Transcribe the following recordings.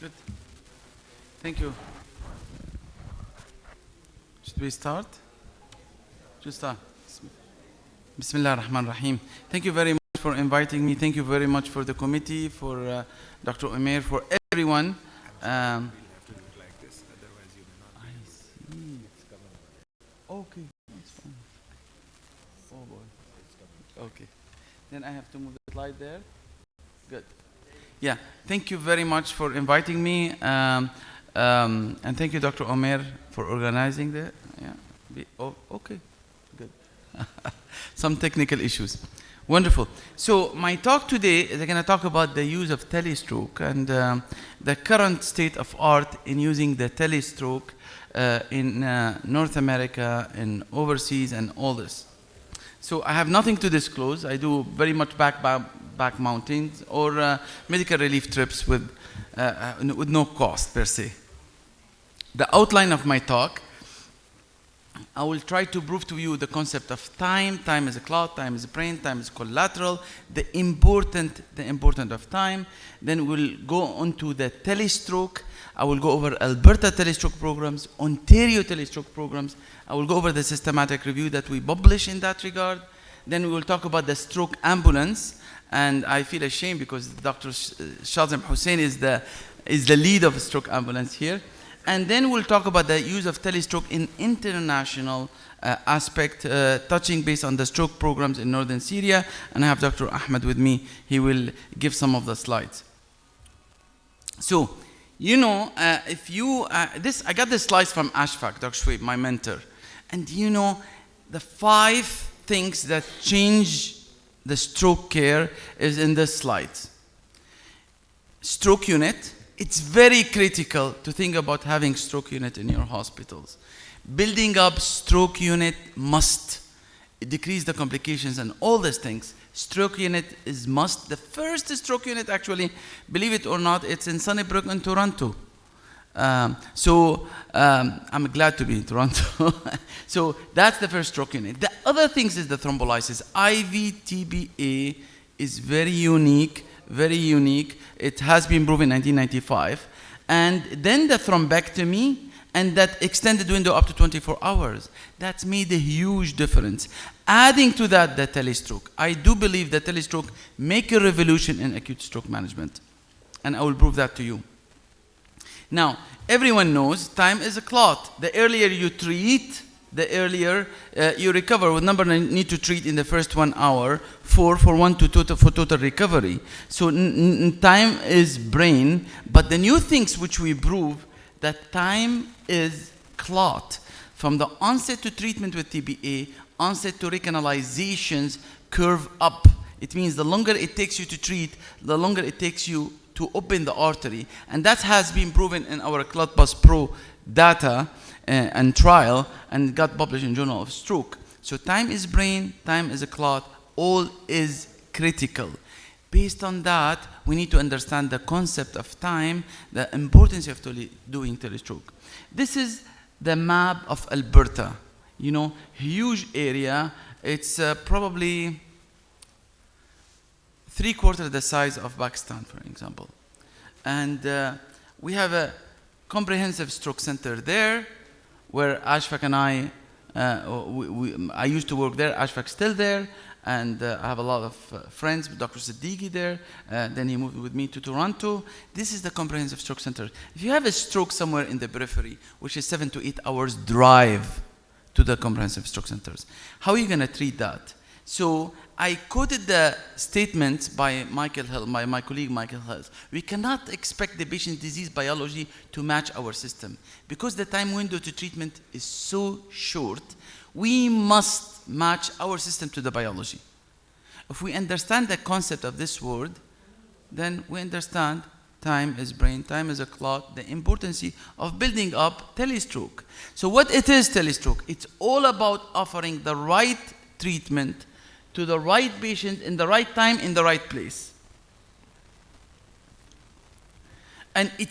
Good. Thank you. Should we start? Should start. Bismillah ar-Rahman ar-Rahim. Thank you very much for inviting me. Thank you very much for the committee, for Dr. Umair, for everyone. I see. Okay, that's fine. Oh boy. Okay. Then I have to move the slide there. Good. Yeah, thank you very much for inviting me, and thank you, Dr. Omer, for organizing that. Yeah. Oh, okay, good. Some technical issues. Wonderful. So my talk today is going to talk about the use of telestroke and the current state of art in using the telestroke in North America and overseas and all this. So I have nothing to disclose. I do very much back mountings or medical relief trips with no cost per se. The outline of my talk, I will try to prove to you the concept of time. Time is a clock, time is a brain, time is collateral, the important of time. Then we'll go on to the telestroke. I will go over Alberta telestroke programs, Ontario telestroke programs. I will go over the systematic review that we publish in that regard. Then we will talk about the stroke ambulance. And I feel ashamed because Dr. Shazim Hussein is the lead of stroke ambulance here. And then we'll talk about the use of telestroke in international aspect, touching base on the stroke programs in northern Syria. And I have Dr. Ahmed with me. He will give some of the slides. So, you know, I got this slides from Ashfaq, Dr. Shweib, my mentor. And you know, the 5 things that change the stroke care is in this slide. Stroke unit. It's very critical to think about having stroke unit in your hospitals. Building up stroke unit must decrease the complications and all these things. Stroke unit is must. The first stroke unit, actually, believe it or not, it's in Sunnybrook in Toronto. I'm glad to be in Toronto. So that's the first stroke unit. The other things is the thrombolysis. IV TBA is very unique. Very unique. It has been proven in 1995. And then the thrombectomy and that extended window up to 24 hours. That's made a huge difference. Adding to that, the telestroke. I do believe that telestroke make a revolution in acute stroke management. And I will prove that to you. Now, everyone knows time is a clot. The earlier you treat, the earlier you recover. With number need to treat in the first 1 hour for total recovery. So time is brain, but the new things which we prove that time is clot. From the onset to treatment with TBA, onset to recanalizations curve up. It means the longer it takes you to treat, the longer it takes you to open the artery. And that has been proven in our ClotBus Pro data and trial, and got published in Journal of Stroke. So time is brain, time is a clot, all is critical. Based on that, we need to understand the concept of time, the importance of doing telestroke. This is the map of Alberta. You know, huge area. It's probably 3/4 the size of Pakistan, for example. And we have a comprehensive stroke center there, where Ashfaq and I used to work there. Ashfaq's still there, and I have a lot of friends. Dr. Siddiqui there. Then he moved with me to Toronto. This is the comprehensive stroke center. If you have a stroke somewhere in the periphery, which is 7 to 8 hours drive to the comprehensive stroke centers, how are you going to treat that? So I quoted the statement by Michael Hill, my colleague Michael Hill. We cannot expect the patient's disease biology to match our system. Because the time window to treatment is so short, we must match our system to the biology. If we understand the concept of this word, then we understand time is brain, time is a clot, the importance of building up telestroke. So what it is, telestroke? It's all about offering the right treatment to the right patient in the right time, in the right place. And it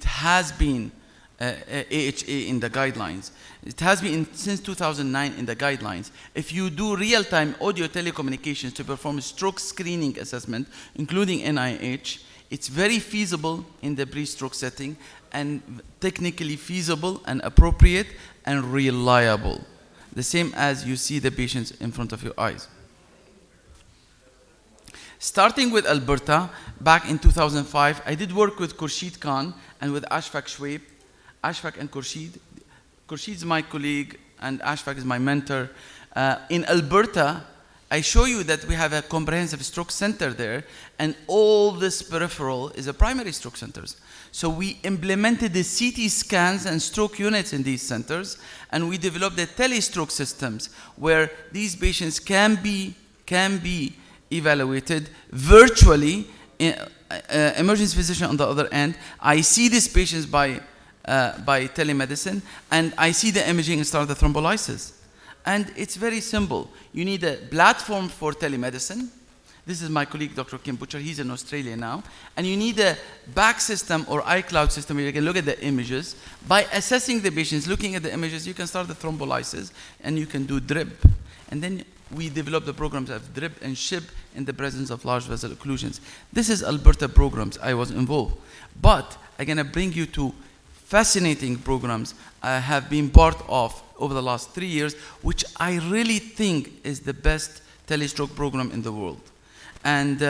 has been AHA in the guidelines. It has been since 2009 in the guidelines. If you do real-time audio telecommunications to perform stroke screening assessment, including NIH, It's very feasible in the pre-stroke setting, and technically feasible and appropriate and reliable. The same as you see the patients in front of your eyes. Starting with Alberta, back in 2005, I did work with Khurshid Khan and with Ashfaq Shweib. Ashfaq and Khurshid. Khurshid is my colleague and Ashfaq is my mentor. In Alberta, I show you that we have a comprehensive stroke center there, and all this peripheral is a primary stroke centers. So we implemented the CT scans and stroke units in these centers, and we developed the telestroke systems where these patients can be evaluated virtually. Emergency physician on the other end, I see these patients by telemedicine, and I see the imaging and start the thrombolysis. And it's very simple. You need a platform for telemedicine. This is my colleague, Dr. Kim Butcher. He's in Australia now. And you need a back system or iCloud system where you can look at the images. By assessing the patients, looking at the images, you can start the thrombolysis and you can do drip. And then we develop the programs of drip and ship in the presence of large vessel occlusions. This is Alberta programs I was involved. But I'm going to bring you to fascinating programs I have been part of over the last 3 years, which I really think is the best telestroke program in the world. And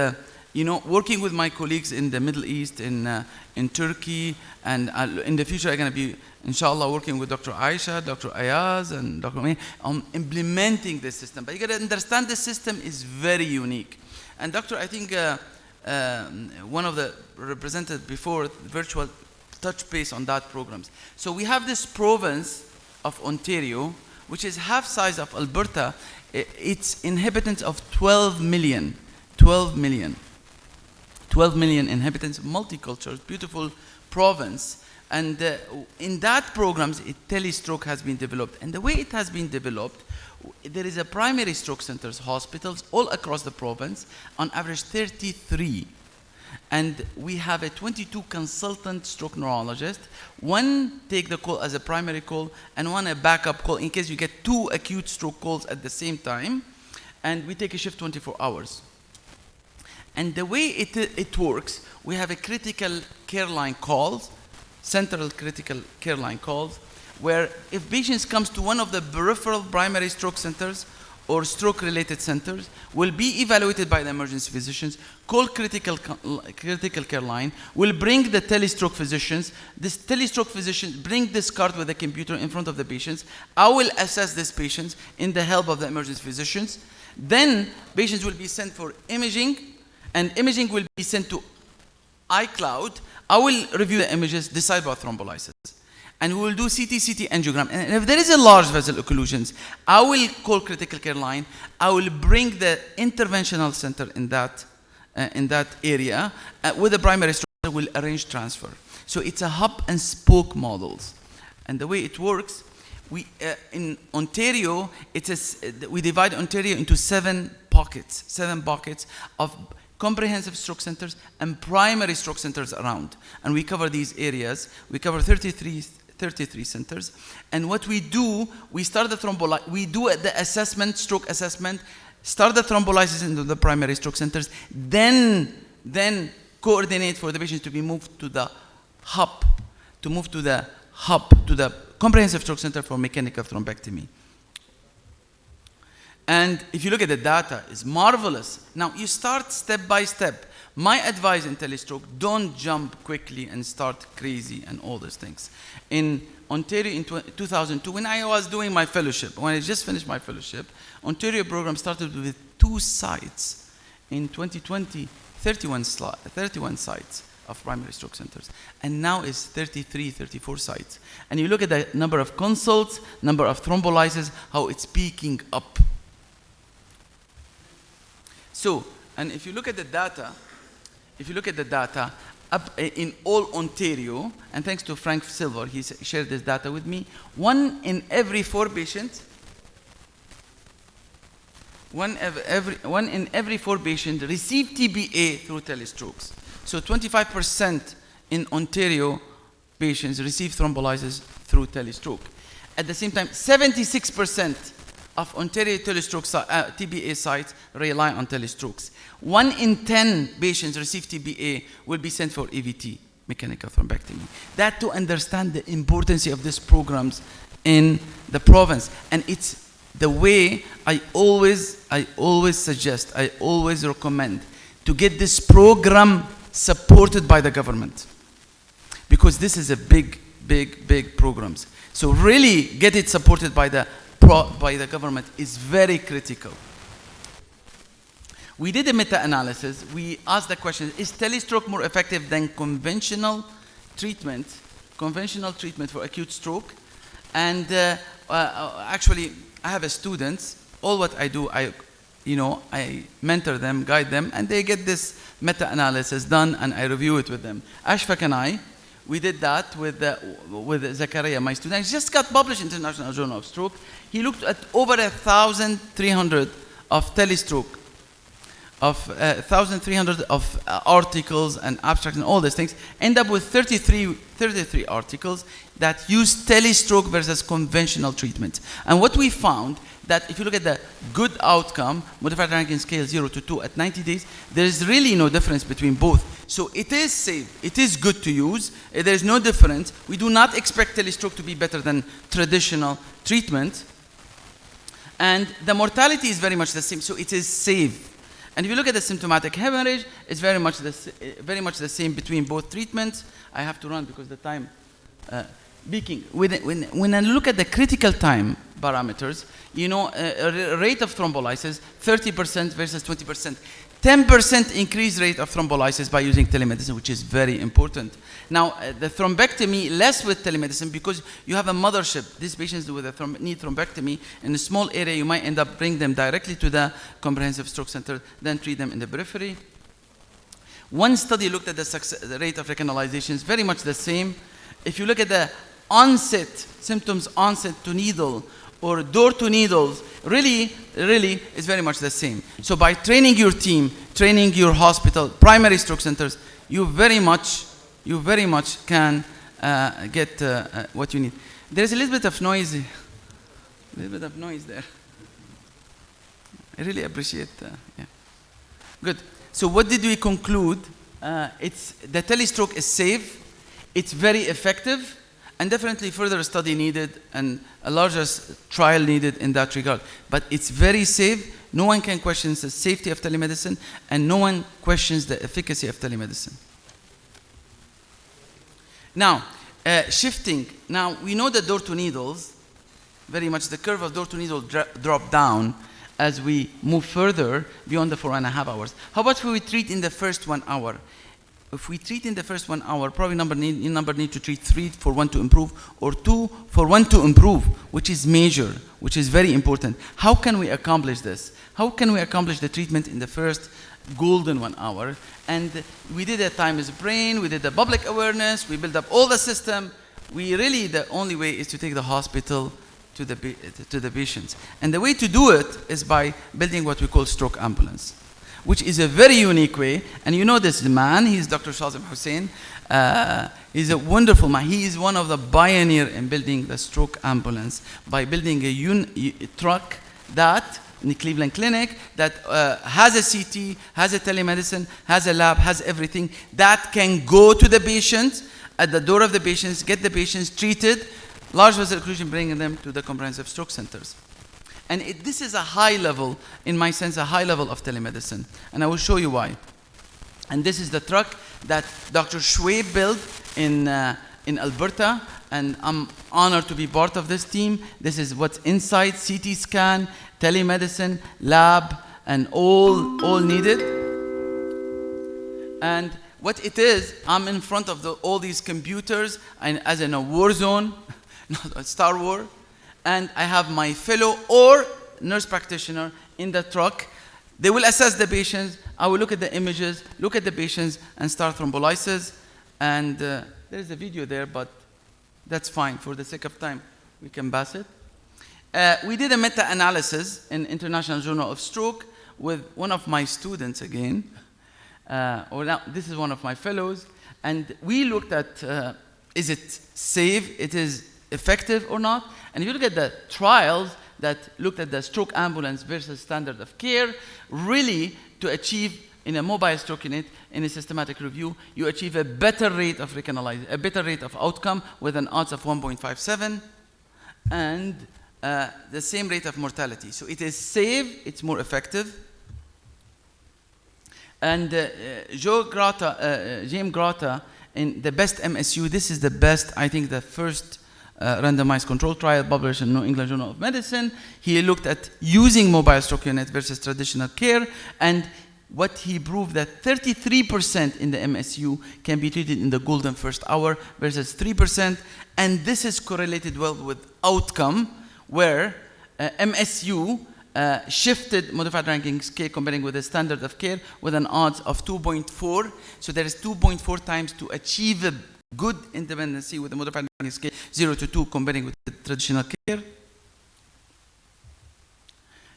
you know, working with my colleagues in the Middle East, in Turkey, and in the future I'm going to be, inshallah, working with Dr. Aisha, Dr. Ayaz, and Dr. May on implementing this system. But you got to understand the system is very unique. And Doctor, I think one of the represented before virtual touch base on that programs. So we have this province of Ontario, which is half size of Alberta. It's inhabitants of 12 million inhabitants, multicultural, beautiful province. And in that programs, telestroke has been developed. And the way it has been developed, there is a primary stroke centers, hospitals all across the province, on average 33. And we have a 22 consultant stroke neurologist. One take the call as a primary call and one a backup call in case you get 2 acute stroke calls at the same time. And we take a shift 24 hours. And the way it works, we have a critical care line calls, central critical care line calls, where if patients comes to one of the peripheral primary stroke centers or stroke-related centers, will be evaluated by the emergency physicians, call critical care line, will bring the telestroke physicians. This telestroke physician bring this card with a computer in front of the patients. I will assess these patients in the help of the emergency physicians. Then patients will be sent for imaging, and imaging will be sent to iCloud. I will review the images, decide about thrombolysis. And we will do CT angiogram. And if there is a large vessel occlusions, I will call critical care line. I will bring the interventional center in that area with the primary stroke. Will arrange transfer. So it's a hub and spoke models. And the way it works, we in Ontario, we divide Ontario into 7 pockets of comprehensive stroke centers and primary stroke centers around. And we cover these areas. We cover 33 centers. And what we do, we start the we do the assessment, stroke assessment, start the thrombolysis into the primary stroke centers, then coordinate for the patients to be moved to the hub, to the comprehensive stroke center for mechanical thrombectomy. And if you look at the data, it's marvelous. Now you start step by step. My advice in telestroke, don't jump quickly and start crazy and all those things. In Ontario in 2002, when I was doing my fellowship, when I just finished my fellowship, Ontario program started with 2 sites. In 2020, 31 sites of primary stroke centers. And now it's 34 sites. And you look at the number of consults, number of thrombolysis, how it's peaking up. So, and if you look at the data, up in all Ontario, and thanks to Frank Silver, he shared this data with me, 1 in every 4 patients, 1 in every 4 patients receive TBA through telestrokes. So 25% in Ontario patients receive thrombolysis through telestroke. At the same time, 76% of Ontario TBA sites rely on telestrokes. 1 in 10 patients receive TBA will be sent for EVT, mechanical thrombectomy. That to understand the importance of these programs in the province. And it's the way I always suggest, I always recommend to get this program supported by the government. Because this is a big programs. So really get it supported by the government is very critical. We did a meta-analysis. We asked the question, is telestroke more effective than conventional treatment for acute stroke? And actually, I have students. All what I do, I mentor them, guide them, and they get this meta-analysis done, and I review it with them. Ashfaq and I, we did that with Zakaria, my student. He just got published in International Journal of Stroke. He looked at over 1,300 of telestroke, of 1,300 of articles and abstracts and all these things. End up with 33 articles that use telestroke versus conventional treatment. And what we found, that if you look at the good outcome, modified ranking scale 0 to 2 at 90 days, there is really no difference between both. So it is safe, it is good to use, there is no difference. We do not expect telestroke to be better than traditional treatment. And the mortality is very much the same, so it is safe. And if you look at the symptomatic hemorrhage, it's very much the same between both treatments. I have to run because the time beaking. When I look at the critical time parameters, rate of thrombolysis, 30% versus 20%. 10% increased rate of thrombolysis by using telemedicine, which is very important. Now, the thrombectomy, less with telemedicine because you have a mothership. These patients need thrombectomy in a small area. You might end up bringing them directly to the comprehensive stroke center, then treat them in the periphery. One study looked at the rate of recanalizations, very much the same. If you look at the onset, symptoms onset to needle or door to needles, really is very much the same. So by training your team, training your hospital, primary stroke centers, you very much can get what you need. There's a little bit of noise there. I really appreciate, yeah. Good. So what did we conclude? The telestroke is safe, it's very effective, and definitely further study needed and a larger trial needed in that regard. But it's very safe. No one can question the safety of telemedicine, and no one questions the efficacy of telemedicine. Now, shifting. Now, we know that door to needles, very much the curve of door to needle drop down as we move further beyond the 4.5 hours. How about if we treat in the first 1 hour? If we treat in the first 1 hour, probably number need to treat 3 for 1 to improve, or 2 for 1 to improve, which is major, which is very important. How can we accomplish this? How can we accomplish the treatment in the first golden 1 hour? And we did a time is brain, we did the public awareness, we built up all the system. The only way is to take the hospital to the patients. And the way to do it is by building what we call stroke ambulance, which is a very unique way. And you know this man, he's Dr. Shazim Hussain. He's a wonderful man. He is one of the pioneers in building the stroke ambulance by building a truck that, in the Cleveland Clinic, that has a CT, has a telemedicine, has a lab, has everything, that can go to the patients, at the door of the patients, get the patients treated, large vessel occlusion, bringing them to the comprehensive stroke centers. And this is a high level, in my sense, a high level of telemedicine. And I will show you why. And this is the truck that Dr. Schwab built in Alberta. And I'm honored to be part of this team. This is what's inside: CT scan, telemedicine, lab, and all needed. And what it is, I'm in front of all these computers, and as in a war zone, not a Star Wars. And I have my fellow or nurse practitioner in the truck. They will assess the patients. I will look at the images, look at the patients, and start thrombolysis. And there's a video there, but that's fine. For the sake of time, we can pass it. We did a meta-analysis in International Journal of Stroke with one of my students again. This is one of my fellows. And we looked at, is it safe? It is effective or not? And if you look at the trials, that looked at the stroke ambulance versus standard of care, really to achieve in a mobile stroke unit, in a systematic review, you achieve a better rate of recanalization, a better rate of outcome with an odds of 1.57 and the same rate of mortality. So it is safe, it's more effective. And James Grata, in the best MSU, this is the best, I think the first randomized control trial published in New England Journal of Medicine. He looked at using mobile stroke unit versus traditional care, and what he proved that 33% in the MSU can be treated in the golden first hour versus 3%, and this is correlated well with outcome, where MSU shifted modified ranking scale comparing with the standard of care with an odds of 2.4. So there is 2.4 times to achieve a good independency with the modified ranking scale 0 to 2 comparing with the traditional care.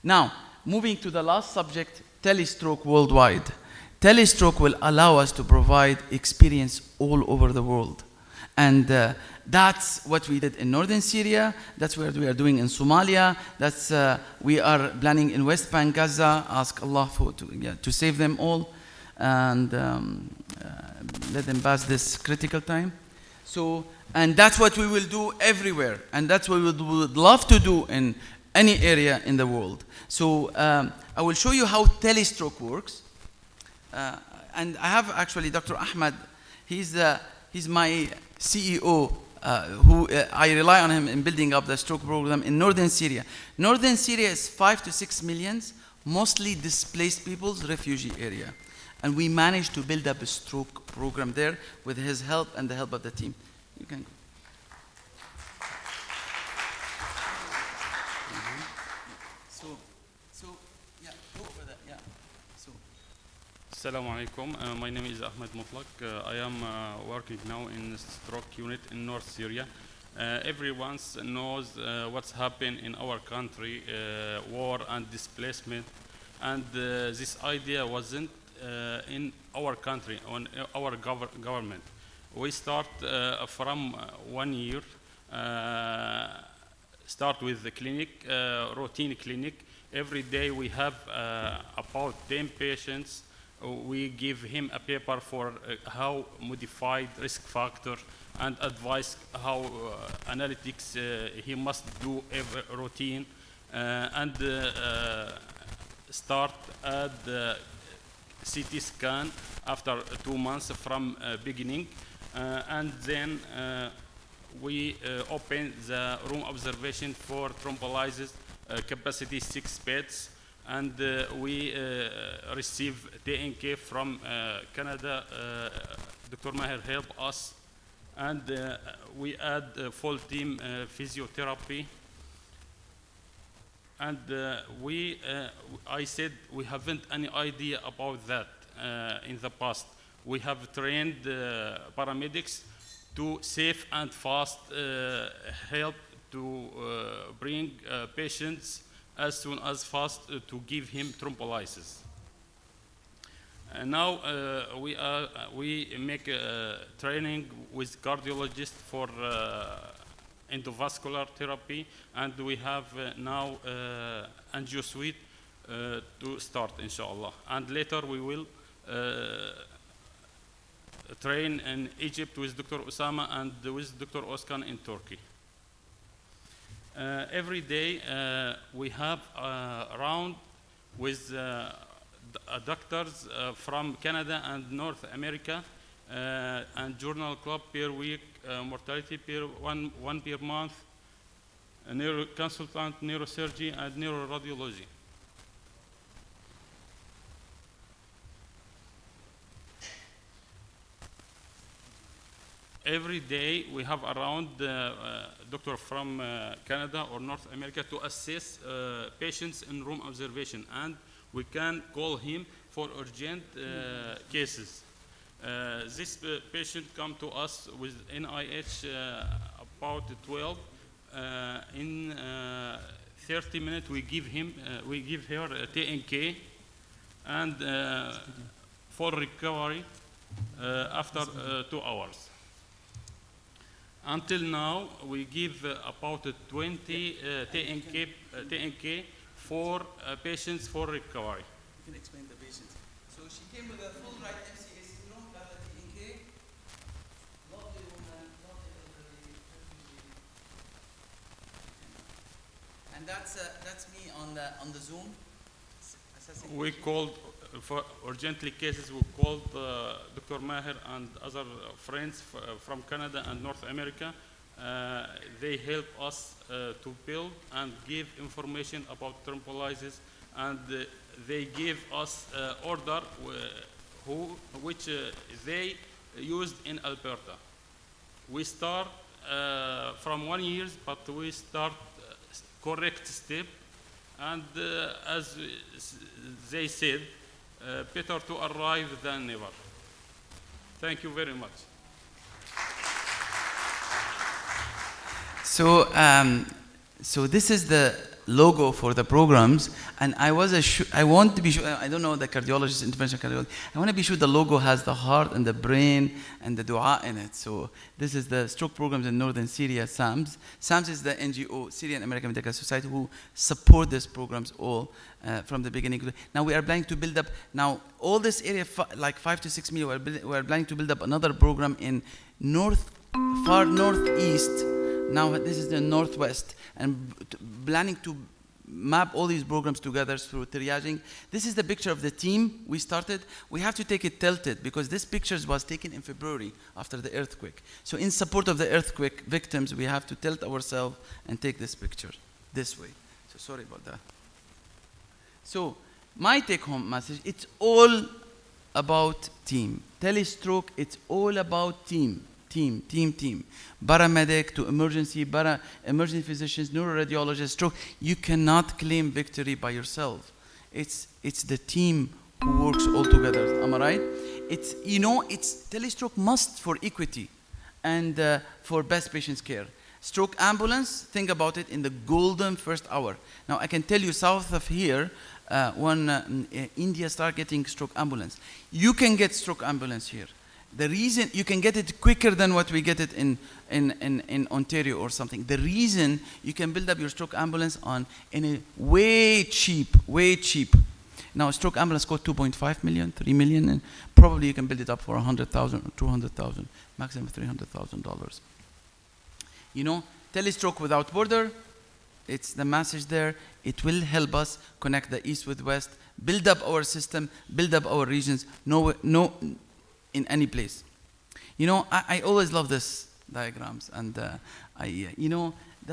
Now, moving to the last subject, telestroke worldwide. Telestroke will allow us to provide experience all over the world. And that's what we did in northern Syria. That's what we are doing in Somalia. That's we are planning in West Bank, Gaza. Ask Allah to save them all and let them pass this critical time. So, and that's what we will do everywhere. And that's what we would love to do in any area in the world. So I will show you how telestroke works. And I have actually Dr. Ahmed. He's my CEO, who I rely on him in building up the stroke program in northern Syria. Northern Syria is 5 to 6 million, mostly displaced people's refugee area. And we managed to build up a stroke program there with his help and the help of the team. You can go. Assalamu alaikum. My name is Ahmed Mutlaq. I am working now in the stroke unit in North Syria. Everyone knows what's happened in our country, war and displacement. And this idea wasn't in our country, on our government. We start from 1 year, start with the clinic, routine clinic. Every day we have about 10 patients. We give him a paper for how modified risk factor and advice how analytics he must do every routine and start at the CT scan after 2 months from beginning and then we open the room observation for thrombolysis capacity 6 beds. And we receive TNK from Canada. Dr. Maher helped us. And we add full team physiotherapy. And I said we haven't any idea about that in the past. We have trained paramedics to safe and fast help to bring patients as soon as fast to give him thrombolysis. And now we make training with cardiologists for endovascular therapy, and we have now angio suite to start, inshallah. And later we will train in Egypt with Dr. Osama and with Dr. Oskan in Turkey. Every day we have a round with doctors from Canada and North America and journal club per week, mortality per one per month, neuro consultant, neurosurgery and neuroradiology. Every day we have around doctor from Canada or North America to assess patients in room observation, and we can call him for urgent cases. This patient come to us with NIH about 12. In 30 minutes we give her a TNK and full recovery after 2 hours. Until now, we give about 20 TNK for patients for recovery. You can explain the patient. So she came with a full right MCA syndrome, got a TNK. Lovely woman, lovely elderly refugee. And that's me on the Zoom. Assessing We patient. called, for urgently cases, we called Dr. Maher and other friends from Canada and North America. They help us to build and give information about thrombolysis, and they give us order which they used in Alberta. We start from 1 year, but we start correct step, and as they said, better to arrive than never. Thank you very much. So, so this is the logo for the programs, and I want to be sure. I don't know the cardiologist, interventional cardiologist. I want to be sure the logo has the heart and the brain and the dua in it. So this is the stroke programs in northern Syria, SAMS. SAMS is the NGO, Syrian American Medical Society, who support these programs all from the beginning. Now we are planning to build up. Now all this area, like 5 to 6 million, we are planning to build up another program in far northeast. Now this is the northwest, and planning to map all these programs together through triaging. This is the picture of the team we started. We have to take it tilted because this picture was taken in February after the earthquake. So in support of the earthquake victims, we have to tilt ourselves and take this picture this way. So sorry about that. So my take-home message, it's all about team. Telestroke, it's all about team. Team. Paramedic to emergency physicians, neuroradiologists, stroke. You cannot claim victory by yourself. It's the team who works all together. Am I right? It's telestroke must for equity and for best patient's care. Stroke ambulance, think about it in the golden first hour. Now I can tell you south of here, when India start getting stroke ambulance, you can get stroke ambulance here. The reason you can get it quicker than what we get it in Ontario or something. The reason you can build up your stroke ambulance in a way cheap. Now a stroke ambulance costs 2.5 million, 3 million, and probably you can build it up for 100,000 or 200,000, maximum $300,000. Telestroke without border. It's the message there. It will help us connect the east with west, build up our system, build up our regions. In any place. I always love this diagrams, and the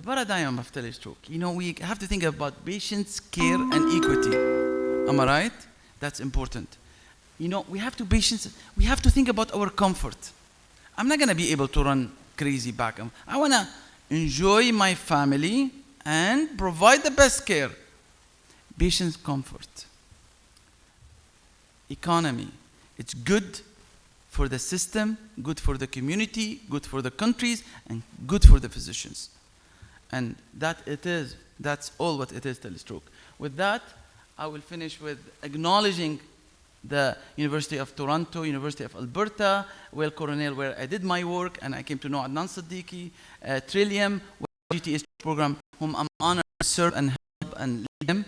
paradigm of telestroke. We have to think about patients, care, and equity. Am I right? That's important. We have to think about our comfort. I'm not gonna be able to run crazy back. I wanna enjoy my family and provide the best care. Patient's comfort. Economy. It's good for the system, good for the community, good for the countries, and good for the physicians. And that's all what it is, telestroke. With that, I will finish with acknowledging the University of Toronto, University of Alberta, Weill Cornell, where I did my work, and I came to know Adnan Siddiqui, Trillium, GTS program, whom I'm honored to serve and help and lead them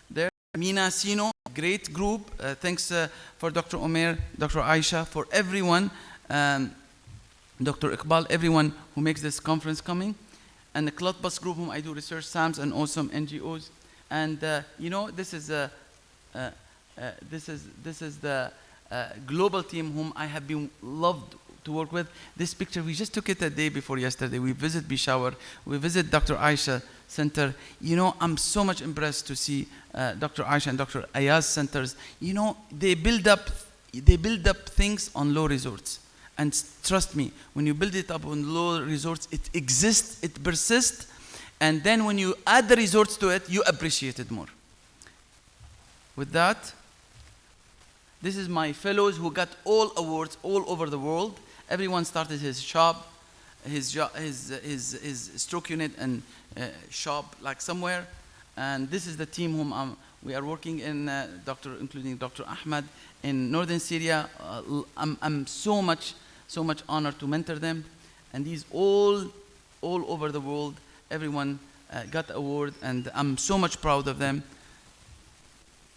there. Mina Sino, great group. Thanks for Dr. Omer, Dr. Aisha, for everyone, Dr. Iqbal, everyone who makes this conference coming, and the Clotbus group, whom I do research, SAMS, and awesome NGOs. And this is the global team whom I have been loved to work with. This picture, we just took it a day before yesterday. We visit Peshawar, we visit Dr. Aisha Center. I'm so much impressed to see Dr. Aisha and Dr. Ayaz centers. They build up things on low resorts. And trust me, when you build it up on low resorts, it exists, it persists, and then when you add the resorts to it, you appreciate it more. With that, this is my fellows who got all awards all over the world. Everyone started his shop, his stroke unit and shop like somewhere. And this is the team whom we are working in, including Dr. Ahmed in northern Syria. I'm so much honored to mentor them. And these all over the world, everyone got award, and I'm so much proud of them.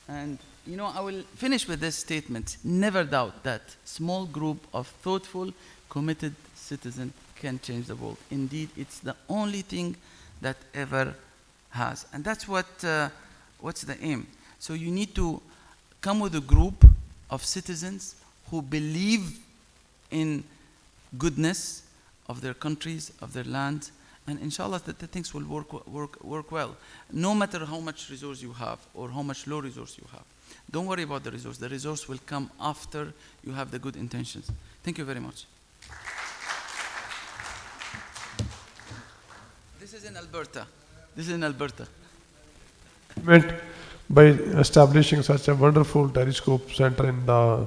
And you know, I will finish with this statement. Never doubt that small group of thoughtful, committed citizens can change the world. Indeed, it's the only thing that ever has. And that's what's the aim. So you need to come with a group of citizens who believe in goodness of their countries, of their land, and inshallah the things will work well. No matter how much resource you have or how much low resource you have. Don't worry about the resource. The resource will come after you have the good intentions. Thank you very much. This is in Alberta. This is in Alberta. Meant by establishing such a wonderful telescope center in the